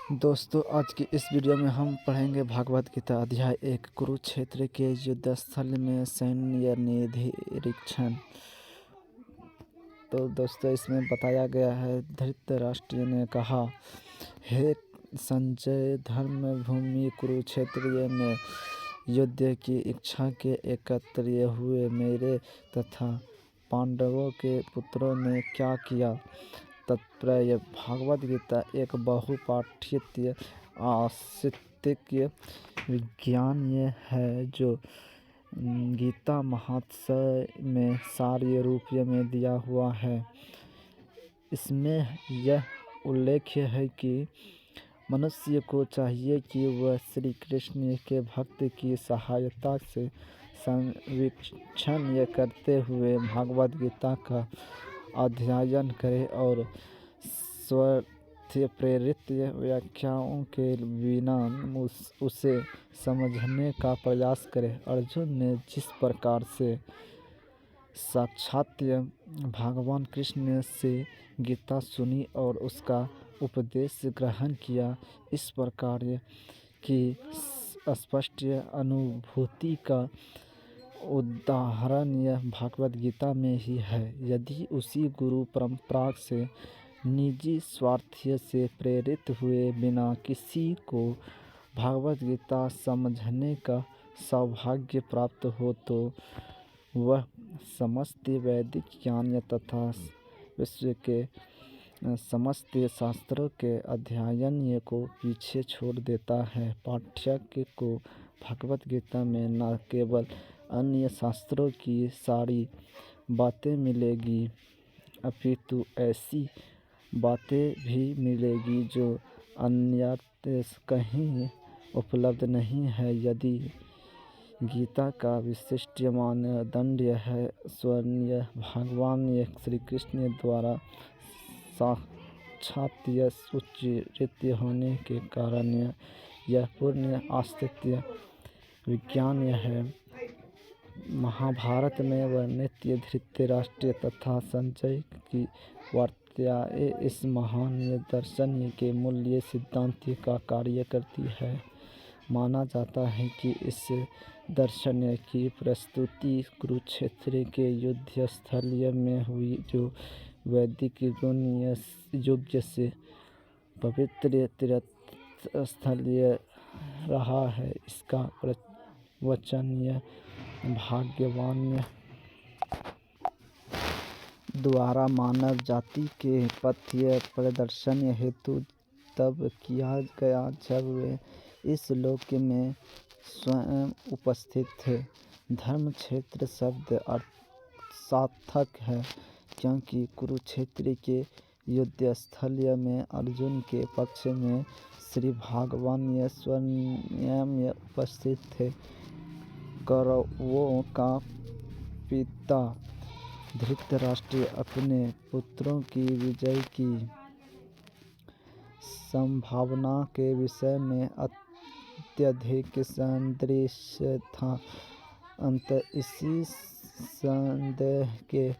दोस्तों, आज की इस वीडियो में हम पढ़ेंगे भागवत गीता अध्याय 1 कुरुक्षेत्र के युद्ध स्थल में सैन्य निरीक्षण। तो दोस्तों, इसमें बताया गया है, धृतराष्ट्र ने कहा, हे संजय, धर्म भूमि कुरुक्षेत्र में युद्ध की इच्छा के एकत्र हुए मेरे तथा पांडवों के पुत्रों ने क्या किया। तात्पर्य: भागवत गीता एक बहुपाठ्यीय आस्तिक विज्ञान है जो गीता महात्म्य में सार रूप में दिया हुआ है। इसमें यह उल्लेख है कि मनुष्य को चाहिए कि वह श्री कृष्ण के भक्त की सहायता से संवीक्षण करते हुए भागवत गीता का अध्ययन करे और स्वार्थ प्रेरित व्याख्याओं के बिना उसे समझने का प्रयास करे। अर्जुन ने जिस प्रकार से साक्षात भगवान कृष्ण से गीता सुनी और उसका उपदेश ग्रहण किया, इस प्रकार की स्पष्ट अनुभूति का उदाहरण यह भागवत गीता में ही है। यदि उसी गुरु परंपरा से निजी स्वार्थ से प्रेरित हुए बिना किसी को भागवत गीता समझने का सौभाग्य प्राप्त हो तो वह समस्त वैदिक ज्ञान तथा विश्व के समस्त शास्त्रों के अध्ययन को पीछे छोड़ देता है। पाठक को भगवत गीता में न केवल अन्य शास्त्रों की सारी बातें मिलेगी, अपितु ऐसी बातें भी मिलेगी जो अन्यत्र कहीं उपलब्ध नहीं है। यदि गीता का विशिष्ट मानदंड है स्वयं भगवान श्री कृष्ण द्वारा साक्षात उच्चरित होने के कारण यह पूर्ण आस्तिक विज्ञान है। महाभारत में वर्णित धृतराष्ट्र तथा संजय की वार्ताएं इस महान दर्शन के मूल सिद्धांत का कार्य करती है। माना जाता है कि इस दर्शन की प्रस्तुति कुरुक्षेत्र के युद्ध स्थल में हुई, जो वैदिक युग से पवित्र तीर्थ स्थल रहा है। इसका प्रवचन भाग्यवान द्वारा मानव जाति के पथ प्रदर्शन हेतु तब किया गया जब वे इस लोक में स्वयं उपस्थित थे। धर्म क्षेत्र शब्द सार्थक है, क्योंकि कुरुक्षेत्र के युद्ध स्थल में अर्जुन के पक्ष में श्री भगवान स्वयं उपस्थित थे। कौरवों का पिता धृतराष्ट्र अपने पुत्रों की विजय की संभावना के विषय में अत्यधिक संदिग्ध था। अतः इसी संदेह के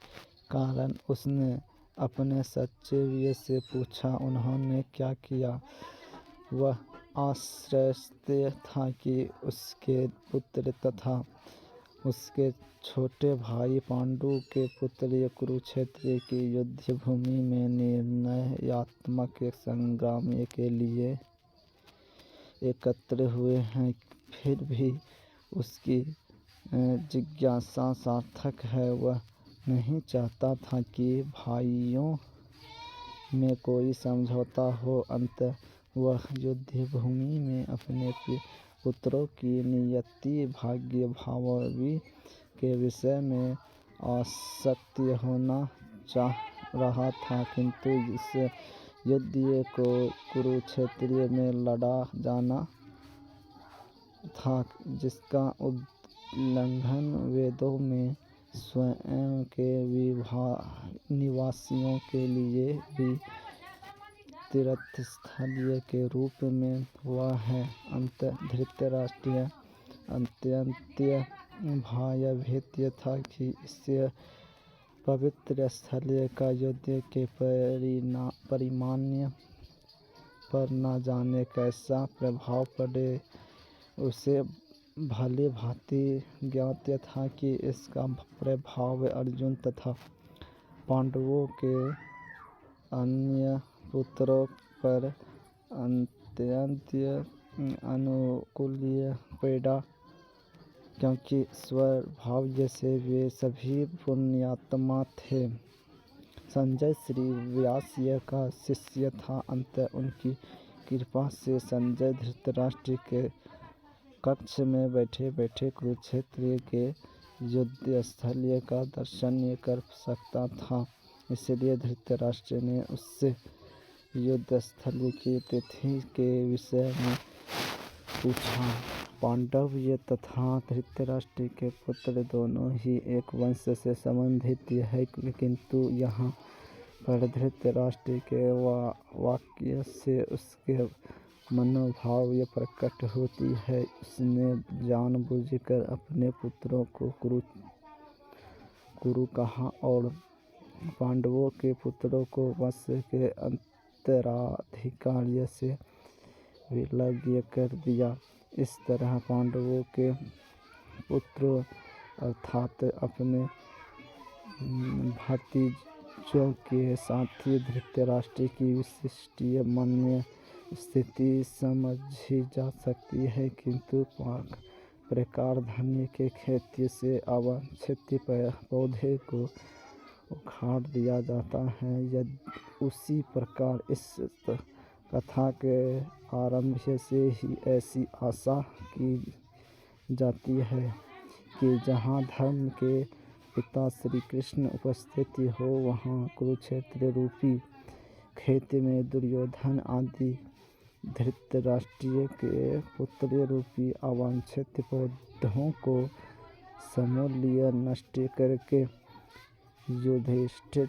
कारण उसने अपने सचिव से पूछा, उन्होंने क्या किया। वह आश्चर्य था कि उसके पुत्र तथा उसके छोटे भाई पांडु के पुत्र कुरुक्षेत्र की युद्ध भूमि में निर्णयात्मक संग्राम के लिए एकत्र हुए हैं। फिर भी उसकी जिज्ञासा सार्थक है। वह नहीं चाहता था कि भाइयों में कोई समझौता हो। अंततः वह युद्ध भूमि में अपने पुत्रों की नियति भाग्य भावी के विषय में आसक्त होना चाह रहा था, किंतु इस युद्ध को कुरुक्षेत्र में लड़ा जाना था, जिसका उल्लंघन वेदों में स्वयं के निवासियों के लिए भी तीर्थस्थल के रूप में हुआ है। अतः धृतराष्ट्र अत्यंत भयभीत था कि इस पवित्र स्थल का युद्ध के पर न जाने कैसा प्रभाव पड़े। उसे भली भांति ज्ञात था कि इसका प्रभाव अर्जुन तथा पांडवों के अन्य पुत्रों पर अत्यंत अनुकूल पड़ा, क्योंकि स्वभाव से वे सभी पुण्यात्मा थे। संजय श्री व्यास का शिष्य था। अतः उनकी कृपा से संजय धृतराष्ट्र के कक्ष में बैठे बैठे कुरुक्षेत्र के युद्ध स्थल का दर्शन कर सकता था। इसलिए धृतराष्ट्र ने उससे युद्ध स्थल की तिथि के विषय में पूछा। पांडव तथा धृतराष्ट्र के पुत्र दोनों ही एक वंश से संबंधित हैं, किंतु यहाँ पर धृतराष्ट्र के वाक्य से उसके मनोभाव प्रकट होती है। उसने जानबूझकर अपने पुत्रों को कुरु कहा और पांडवों के पुत्रों को वंश के उत्तराधिकारी से विलग्न कर दिया। इस तरह पांडवों के पुत्रों अर्थात अपने भतीजों के साथी धृतराष्ट्र की विशिष्ट मान्य स्थिति समझी जा सकती है, किंतु प्रकार धन्य के खेती से अवांछित पौधे को उखाड़ दिया जाता है। उसी प्रकार इस कथा के आरंभ से ही ऐसी आशा की जाती है कि जहाँ धर्म के पिता श्री कृष्ण उपस्थित हो, वहाँ कुरुक्षेत्र रूपी खेत में दुर्योधन आदि धृतराष्ट्र के पुत्र रूपी अवांछित पौधों को समूल्य नष्ट करके युधिष्ठिर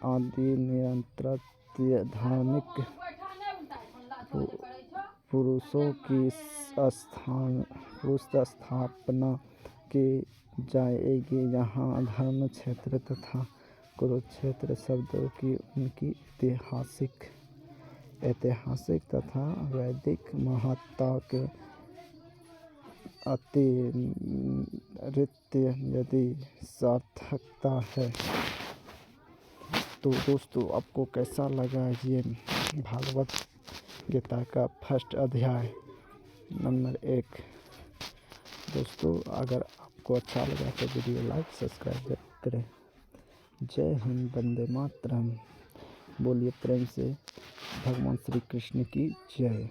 आदि नियंत्रित धार्मिक पुरुषों की स्थापना की जाएगी। यहाँ धर्म क्षेत्र तथा कुरुक्षेत्र शब्दों की उनकी ऐतिहासिक तथा वैदिक महत्ता के अतिरिक्त यदि सार्थकता है। तो दोस्तों, आपको कैसा लगा ये भागवत गीता का फर्स्ट अध्याय नंबर 1। दोस्तों, अगर आपको अच्छा लगा तो वीडियो लाइक सब्सक्राइब करें। जय हिंद, वंदे मातरम। बोलिए प्रेम से भगवान श्री कृष्ण की जय।